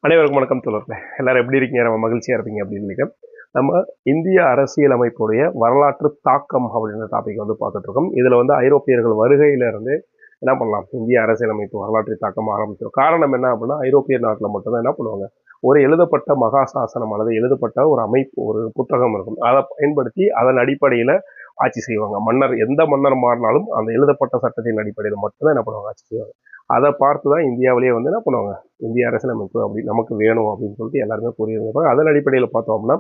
அனைவருக்கும் வணக்கம் தோழர்களே. எல்லாரும் எப்படி இருக்கீங்க? நம்ம மகிழ்ச்சியா இருப்பீங்க அப்படின்னு நினைக்கிறேன். நம்ம இந்திய அரசியலமைப்புடைய வரலாற்று தாக்கம் அப்படின்ற டாபிக் பார்த்துட்டு இருக்கோம். இதுல ஐரோப்பியர்கள் வருகையில இருந்து என்ன பண்ணலாம், இந்திய அரசியலமைப்பு வரலாற்று தாக்கம் ஆரம்பிச்சிடும். காரணம் என்ன அப்படின்னா, ஐரோப்பிய நாட்டில் மட்டும்தான் என்ன பண்ணுவாங்க, ஒரு எழுதப்பட்ட மகாசாசனம் அல்லது எழுதப்பட்ட ஒரு அமைப்பு, ஒரு புத்தகம் இருக்கும். அதை பயன்படுத்தி அதன் அடிப்படையில ஆட்சி செய்வாங்க. எந்த மன்னர் மாறினாலும் அந்த எழுதப்பட்ட சட்டத்தின் அடிப்படையில் மட்டும்தான் என்ன பண்ணுவாங்க, ஆட்சி செய்வாங்க. அதை பார்த்து தான் இந்தியாவிலேயே என்ன பண்ணுவாங்க, இந்திய அரசியலமைப்பு அப்படி நமக்கு வேணும் அப்படின்னு சொல்லிட்டு எல்லாருமே கூறியிருந்தாங்க. அதன் அடிப்படையில் பார்த்தோம்னா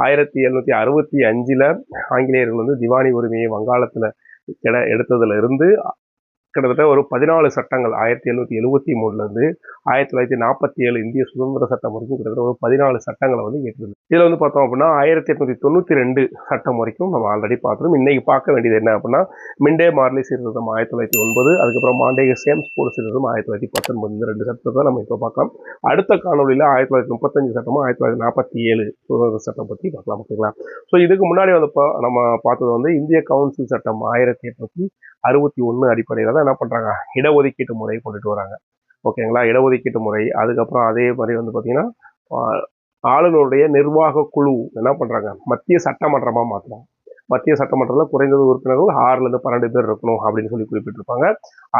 1765 ஆங்கிலேயர்கள் திவானி உரிமையை வங்காளத்தில் எடுத்ததுல இருந்து கிட்டத்தட்ட ஒரு 14 சட்டங்கள் 1773 1947 இந்திய சுதந்திர சட்டம் வரைக்கும் கிட்டத்தட்ட ஒரு 14 சட்டங்களை இயற்றிருந்தது. இதுல பார்த்தோம் அப்படின்னா 1892 சட்டம் வரைக்கும் நம்ம ஆல்ரெடி பார்த்துரும். இன்னைக்கு பார்க்க வேண்டியது என்ன அப்படின்னா, மிண்டே மார்லி சீர்திருத்தம் 1909, அதுக்கப்புறம் மாண்டேக சேம்ஸ் போர்டு சீர்திருத்தம் 1919, இந்த 2 சட்டத்தை தான் நம்ம இப்போ பார்க்கலாம். அடுத்த காணொலியில் 1935 சட்டமும் 1947 சுதந்திர சட்டம் பற்றி பார்க்கலாம். ஓகேங்களா? ஸோ இதுக்கு முன்னாடி நம்ம பார்த்தது இந்திய கவுன்சில் சட்டம் 1861 அடிப்படையில் தான் என்ன பண்ணுறாங்க, இடஒதுக்கீட்டு முறை கொண்டுட்டு வராங்க. ஓகேங்களா? இடஒதுக்கீட்டு முறை. அதுக்கப்புறம் அதே மாதிரி பார்த்தீங்கன்னா ஆளுநருடைய நிர்வாக குழு என்ன பண்ணுறாங்க, மத்திய சட்டமன்றமாக மாற்றுறாங்க. மத்திய சட்டமன்றத்தில் குறைந்தது உறுப்பினர்கள் 6லேருந்து 12 பேர் இருக்கணும் அப்படின்னு சொல்லி குறிப்பிட்டிருப்பாங்க.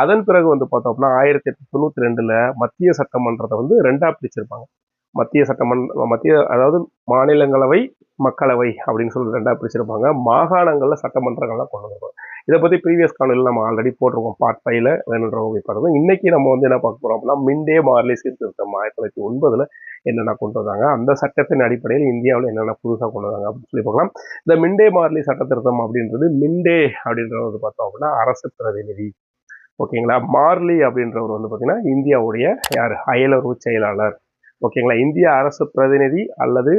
அதன் பிறகு பார்த்தோம்னா 1892 மத்திய சட்டமன்றத்தை 2ஆக பிரிச்சிருப்பாங்க. அதாவது மாநிலங்களவை, மக்களவை அப்படின்னு சொல்லி 2ஆக பிரிச்சிருப்பாங்க. மாகாணங்களில் சட்டமன்றங்கள்லாம் கொண்டு வந்திருப்பாங்க. இதை பற்றி ப்ரீவியஸ் காணொலியில் நம்ம ஆல்ரெடி போட்டிருக்கோம், பார்ட் 5ல வேணுன்றவங்க பாருங்க. இன்னைக்கு நம்ம என்ன பார்க்க போறோம் அப்படின்னா, மிண்டே மார்லி சீர்திருத்தம் 1909 என்னென்ன கொண்டு வந்தாங்க, அந்த சட்டத்தின் அடிப்படையில் இந்தியாவில் என்னென்ன புதுசாக கொண்டு வந்தாங்க அப்படின்னு சொல்லி பார்க்கலாம். இந்த மிண்டே மார்லி சட்ட திருத்தம் அப்படின்றது, மிண்டே அப்படின்றது பார்த்தோம் அப்படின்னா அரசு பிரதிநிதி. ஓகேங்களா? மார்லி அப்படின்றவர் பார்த்தீங்கன்னா இந்தியாவுடைய அயலுறவு செயலாளர். ஓகேங்களா? இந்திய அரசு பிரதிநிதி அல்லது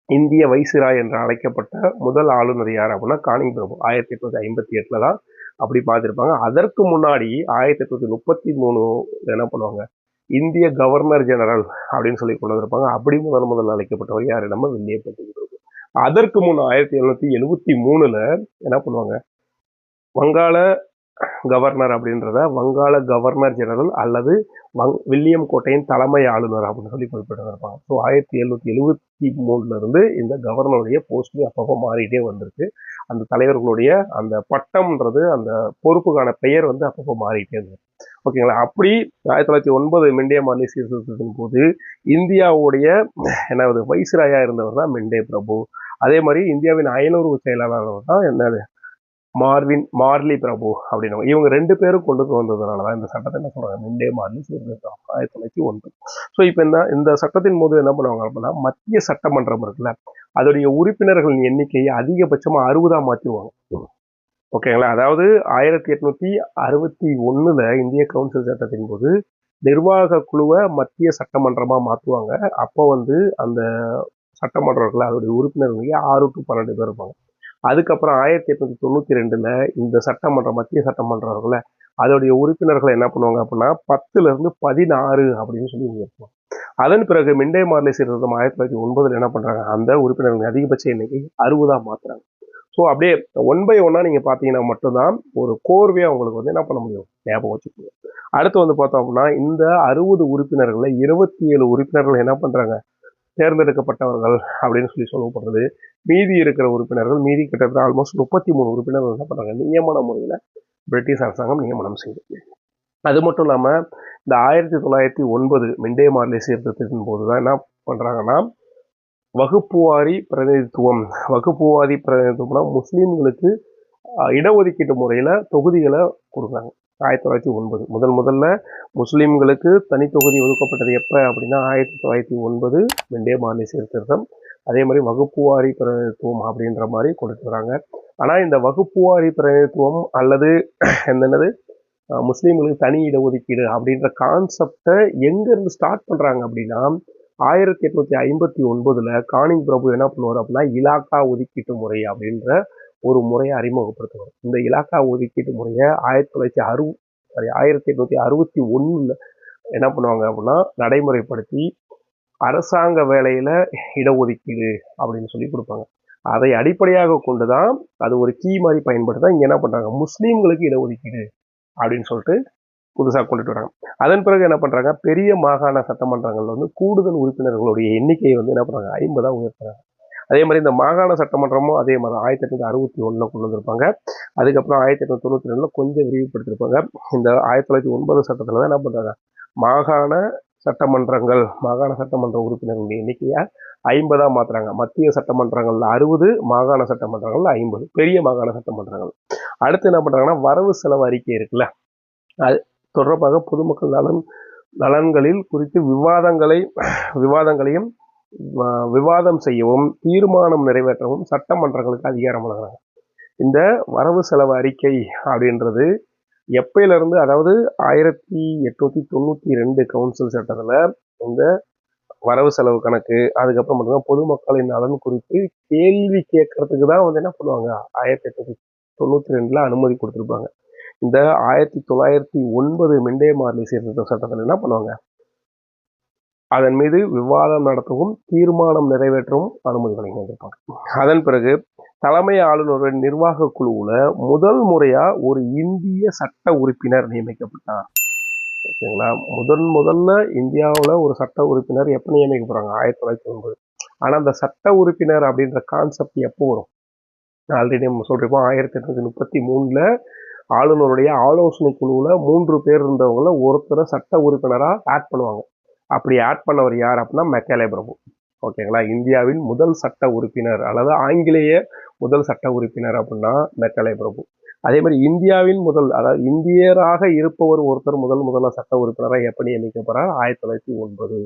இந்திய வைசிராய் என்று அழைக்கப்பட்ட முதல் ஆளுநர் யார் அப்படின்னா கானிங் பிரபு. 1858 தான் அப்படி பார்த்துருப்பாங்க. அதற்கு முன்னாடி 1833 என்ன பண்ணுவாங்க, இந்திய கவர்னர் ஜெனரல் அப்படின்னு சொல்லி கொண்டு வந்திருப்பாங்க. அப்படி முதல்ல அழைக்கப்பட்டவர் யாரு, நம்ம வில்லியம் பிரபு. அதற்கு முன் 1773 என்ன பண்ணுவாங்க, வங்காள கவர்னர் அப்படின்றத வங்காள கவர்னர் ஜெனரல் அல்லது வில்லியம் கோட்டையின் தலைமை ஆளுநர் அப்படின்னு சொல்லி குறிப்பிட்டிருப்பாங்க. ஸோ 1773 இருந்து இந்த கவர்னருடைய போஸ்ட் அப்பப்போ மாறிட்டே வந்திருக்கு. அந்த தலைவர்களுடைய அந்த பட்டம்ன்றது, அந்த பொறுப்புக்கான பெயர் அப்பப்போ மாறிட்டே இருந்தது. ஓகேங்களா? அப்படி 1909 மிண்டே மார்லி சீர்திருத்தத்தின் போது இந்தியாவுடைய வைஸ்ராயா இருந்தவர் தான் மிண்டே பிரபு. அதே மாதிரி இந்தியாவின் அயலுறவு செயலாளர் தான் மார்லி பிரபு அப்படின்னு. இவங்க 2 பேரும் கொண்டு வந்ததுனாலதான் இந்த சட்டத்தை என்ன சொல்றாங்க, மிண்டே மார்லி சீர்திருத்தம் 1909. ஸோ இப்போ இந்த சட்டத்தின் போது என்ன பண்ணுவாங்க அப்படின்னா, மத்திய சட்டமன்றம் இருக்குல்ல, அதோடைய உறுப்பினர்களின் எண்ணிக்கையை அதிகபட்சமா 60ஆ மாற்றிடுவாங்க. ஓகேங்களா? அதாவது 1861 இந்திய கவுன்சில் சட்டத்தின் போது நிர்வாக குழுவை மத்திய சட்டமன்றமா மாற்றுவாங்க. அப்போ அந்த சட்டமன்றத்தில் அதோடைய உறுப்பினர்கள் 6 to 12 பேர் இருப்பாங்க. அதுக்கப்புறம் 1892 இந்த சட்டமன்றம், மத்திய சட்டமன்றம் இருக்குல்ல, அதோடைய உறுப்பினர்களை என்ன பண்ணுவாங்க அப்படின்னா 10லேருந்து 16 அப்படின்னு சொல்லி இருப்பாங்க. அதன் பிறகு மிண்டே மார்லி சீர்திருத்தம் 1909 என்ன பண்றாங்க, அந்த உறுப்பினர்கள் அதிகபட்ச எண்ணிக்கை 60ஆ மாத்துறாங்க. ஸோ அப்படியே 1 by 1 நீங்க பாத்தீங்கன்னா மட்டும்தான் ஒரு கோர்வையா உங்களுக்கு என்ன பண்ண முடியும், ஞாபகம் வச்சுக்கோங்க. அடுத்து பார்த்தோம் அப்படின்னா, இந்த 60 உறுப்பினர்கள்ல 27 உறுப்பினர்கள் என்ன பண்றாங்க, தேர்ந்தெடுக்கப்பட்டவர்கள் அப்படின்னு சொல்லி சொல்லப்படுறது. மீதி இருக்கிற உறுப்பினர்கள், மீதி கிட்டத்தட்ட ஆல்மோஸ்ட் 33 உறுப்பினர்கள் என்ன பண்றாங்க, நியமன முறையில் பிரிட்டிஷ் அரசாங்கம் நியமனம் செய்யுது. அது மட்டும் இல்லாம இந்த 1909 மிண்டே மார்லி சீர்திருத்தத்தின் போதுதான் என்ன பண்றாங்கன்னா, வகுப்புவாரி பிரதிநிதித்துவம்னா முஸ்லீம்களுக்கு இடஒதுக்கீட்டு முறையில தொகுதிகளை கொடுக்குறாங்க. 1909 முதல்ல முஸ்லீம்களுக்கு தனி தொகுதி ஒதுக்கப்பட்டது எப்ப அப்படின்னா 1909 மிண்டே மார்லி சீர்திருத்தம். அதே மாதிரி வகுப்புவாரி பிரதிநிதித்துவம் அப்படின்ற மாதிரி கொடுத்து வராங்க. ஆனா இந்த வகுப்புவாரி பிரதிநிதித்துவம் அல்லது என்னது முஸ்லீம்களுக்கு தனி இடஒதுக்கீடு அப்படின்ற கான்செப்டை எங்க இருந்து ஸ்டார்ட் பண்றாங்க அப்படின்னா, 1859 கானிங் பிரபு என்ன பண்ணுவார் அப்படின்னா, இலாக்கா ஒதுக்கீட்டு முறை அப்படின்ற ஒரு முறையை அறிமுகப்படுத்துவார். இந்த இலாக்கா ஒதுக்கீட்டு முறையை 1861 என்ன பண்ணுவாங்க அப்படின்னா நடைமுறைப்படுத்தி அரசாங்க வேலையில இடஒதுக்கீடு அப்படின்னு சொல்லி கொடுப்பாங்க. அதை அடிப்படையாக கொண்டுதான் அது ஒரு கீ மாதிரி பயன்படுத்தா இங்க என்ன பண்றாங்க, முஸ்லீம்களுக்கு இடஒதுக்கீடு அப்படின்னு சொல்லிட்டு புதுசாக கொண்டுட்டு வராங்க. அதன் பிறகு என்ன பண்ணுறாங்க, பெரிய மாகாண சட்டமன்றங்களில் வந்து கூடுதல் உறுப்பினர்களுடைய எண்ணிக்கையை வந்து என்ன பண்ணுறாங்க, 50 உயர்த்துறாங்க. அதே மாதிரி இந்த மாகாண சட்டமன்றமும் அதே மாதிரி 1861 கொண்டு வந்திருப்பாங்க. அதுக்கப்புறம் 1892 கொஞ்சம் விரிவுபடுத்திருப்பாங்க. இந்த 1909 சட்டத்தில் தான் என்ன பண்ணுறாங்க, மாகாண சட்டமன்றங்கள் மாகாண சட்டமன்ற உறுப்பினர்களுடைய எண்ணிக்கையை 50 மாற்றுறாங்க. மத்திய சட்டமன்றங்களில் 60, மாகாண சட்டமன்றங்கள் 50, பெரிய மாகாண சட்டமன்றங்கள். அடுத்து என்ன பண்ணுறாங்கன்னா, வரவு செலவு அறிக்கை இருக்குல்ல, அது தொடர்பாக பொதுமக்கள் நலன்களில் குறித்து விவாதங்களையும் விவாதம் செய்யவும் தீர்மானம் நிறைவேற்றவும் சட்டமன்றங்களுக்கு அதிகாரம் வழங்குறாங்க. இந்த வரவு செலவு அறிக்கை அப்படின்றது எப்பயிலிருந்து, அதாவது 1892 கவுன்சில் சட்டத்தில் இந்த வரவு செலவு கணக்கு, அதுக்கப்புறம் பார்த்தீங்கன்னா பொதுமக்களின் நலன் குறித்து கேள்வி கேட்கறதுக்கு தான் வந்து என்ன பண்ணுவாங்க, 1892 அனுமதி கொடுத்துருப்பாங்க. இந்த 1909 மிண்டே மார்லி சீர்திருத்த சட்டத்தில் என்ன பண்ணுவாங்க, அதன் மீது விவாதம் நடத்தவும் தீர்மானம் நிறைவேற்றவும் அனுமதி வழங்கி வந்திருப்பாங்க. அதன் பிறகு தலைமை ஆளுநரின் நிர்வாக குழுவுல முதல் முறையா ஒரு இந்திய சட்ட உறுப்பினர் நியமிக்கப்பட்டார். ஓகேங்களா, முதல்ல இந்தியாவில் ஒரு சட்ட உறுப்பினர் எப்போ நியமிக்கப்படுறாங்க, 1909. ஆனால் அந்த சட்ட உறுப்பினர் அப்படின்ற கான்செப்ட் எப்போ வரும், ஆல்ரெடி நம்ம சொல்லிருப்போம், 1833 ஆளுநருடைய ஆலோசனை குழுவில் 3 பேர் இருந்தவங்கள ஒருத்தரை சட்ட உறுப்பினராக ஆட் பண்ணுவாங்க. அப்படி ஆட் பண்ணவர் யார் அப்படின்னா மெக்காலே பிரபு. ஓகேங்களா, இந்தியாவின் முதல் சட்ட உறுப்பினர் அல்லது ஆங்கிலேய முதல் சட்ட உறுப்பினர் அப்படின்னா மெக்காலே பிரபு. அதே மாதிரி இந்தியாவின் அதாவது இந்தியராக இருப்பவர் ஒருத்தர் முதல்ல சட்ட உறுப்பினராக எப்படி நியமிக்கப்படுறார், 1909.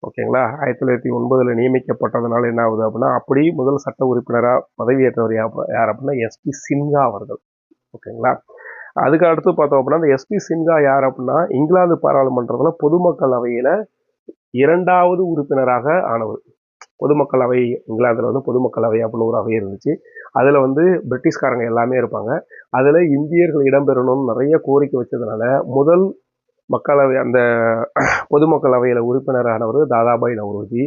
ஓகேங்களா, 1909 நியமிக்கப்பட்டதுனால என்ன ஆகுது அப்படின்னா, அப்படி முதல் சட்ட உறுப்பினராக பதவியேற்றவர் யார் அப்படின்னா எஸ்பி சின்ஹா அவர்கள். ஓகேங்களா, அதுக்கு அடுத்து பார்த்தோம் அப்படின்னா இந்த எஸ்பி சின்ஹா யார் அப்படின்னா இங்கிலாந்து பாராளுமன்றத்தில் பொதுமக்கள் அவையில் 2வது உறுப்பினராக ஆனவர். பொதுமக்கள் அவை இங்கிலாந்தில் வந்து பொதுமக்கள் அவை அப்படின்னு ஒரு அவை இருந்துச்சு. அதில் வந்து பிரிட்டிஷ்காரங்க எல்லாமே இருப்பாங்க. அதில் இந்தியர்கள் இடம்பெறணும்னு நிறைய கோரிக்கை வச்சதுனால முதல் மக்களவை அந்த பொதுமக்கள் அவையில் உறுப்பினரானவர் தாதாபாய் நவ்ரோஜி.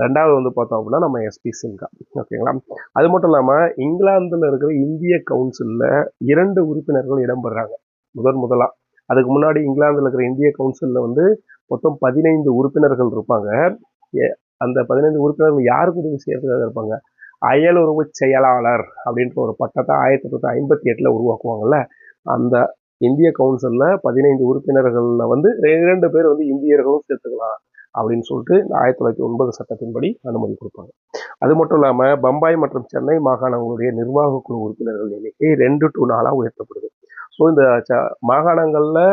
2வது வந்து பார்த்தோம் அப்படின்னா நம்ம எஸ்பி சின்ஹா. ஓகேங்களா, அது மட்டும் இல்லாமல் இங்கிலாந்தில் இருக்கிற இந்திய கவுன்சிலில் 2 உறுப்பினர்கள் இடம்பெறாங்க முதலாக. அதுக்கு முன்னாடி இங்கிலாந்தில் இருக்கிற இந்திய கவுன்சிலில் வந்து மொத்தம் 15 உறுப்பினர்கள் இருப்பாங்க. அந்த 15 உறுப்பினர்கள் யாருக்கு உதவி செய்யறதுக்காக இருப்பாங்க, அயலுறவு செயலாளர் அப்படின்ற ஒரு பட்டத்தை 1858 உருவாக்குவாங்கல்ல. அந்த இந்திய கவுன்சிலில் 15 உறுப்பினர்களில் வந்து 2 பேர் வந்து இந்தியர்களும் சேர்த்துக்கலாம் அப்படின்னு சொல்லிட்டு 1909 சட்டத்தின்படி அனுமதி கொடுப்பாங்க. அது மட்டும் இல்லாமல் பம்பாய் மற்றும் சென்னை மாகாணங்களுடைய நிர்வாக குழு உறுப்பினர்கள் எண்ணிக்கை 2 to 4 உயர்த்தப்படுது. ஸோ இந்த மாகாணங்களில்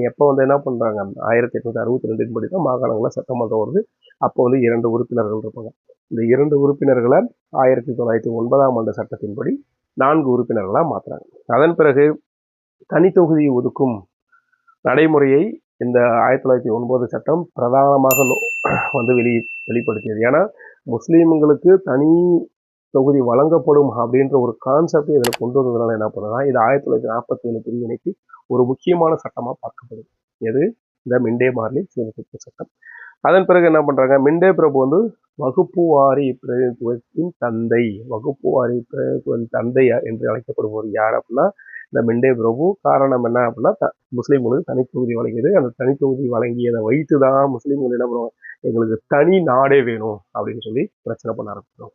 எப்போ வந்து என்ன பண்ணுறாங்க, 1862 படி தான் மாகாணங்களில் சட்டமன்றம் வருது. அப்போ வந்து 2 உறுப்பினர்கள் இருப்பாங்க. இந்த 2 உறுப்பினர்களை 1909 சட்டத்தின்படி 4 உறுப்பினர்களாக மாற்றுறாங்க. அதன் பிறகு தனித்தொகுதி ஒதுக்கும் நடைமுறையை இந்த 1909 சட்டம் பிரதானமாக வந்து வெளிப்படுத்தியது. ஏன்னா முஸ்லீம்களுக்கு தனி தொகுதி வழங்கப்படும் அப்படின்ற ஒரு கான்செப்ட் இதில் கொண்டு வந்ததுனால என்ன பண்ணுறதுனா, இது 1947 பிரிவினைக்கு ஒரு முக்கியமான சட்டமாக பார்க்கப்படுது. எது, இந்த மிண்டே மார்லி சீர்திருத்த சட்டம். அதன் பிறகு என்ன பண்ணுறாங்க, மிண்டே பிரபு வந்து வகுப்பு வாரி பிரதிநிதித்துவத்தின் தந்தை. வகுப்பு வாரி பிரதிநிதித்துவத்தின் தந்தை என்று அழைக்கப்படுபவர் யார் அப்படின்னா இந்த மிண்டே பிரபு. காரணம் என்ன அப்படின்னா முஸ்லீம்களுக்கு தனித்தொகுதி வழங்கியது. அந்த தனித்தொகுதி வழங்கியதை வைத்து தான் முஸ்லீம்கள் என்ன பண்ணுவாங்க, எங்களுக்கு தனி நாடே வேணும் அப்படின்னு சொல்லி பிரச்சனை பண்ண ஆரம்பிச்சிடும்.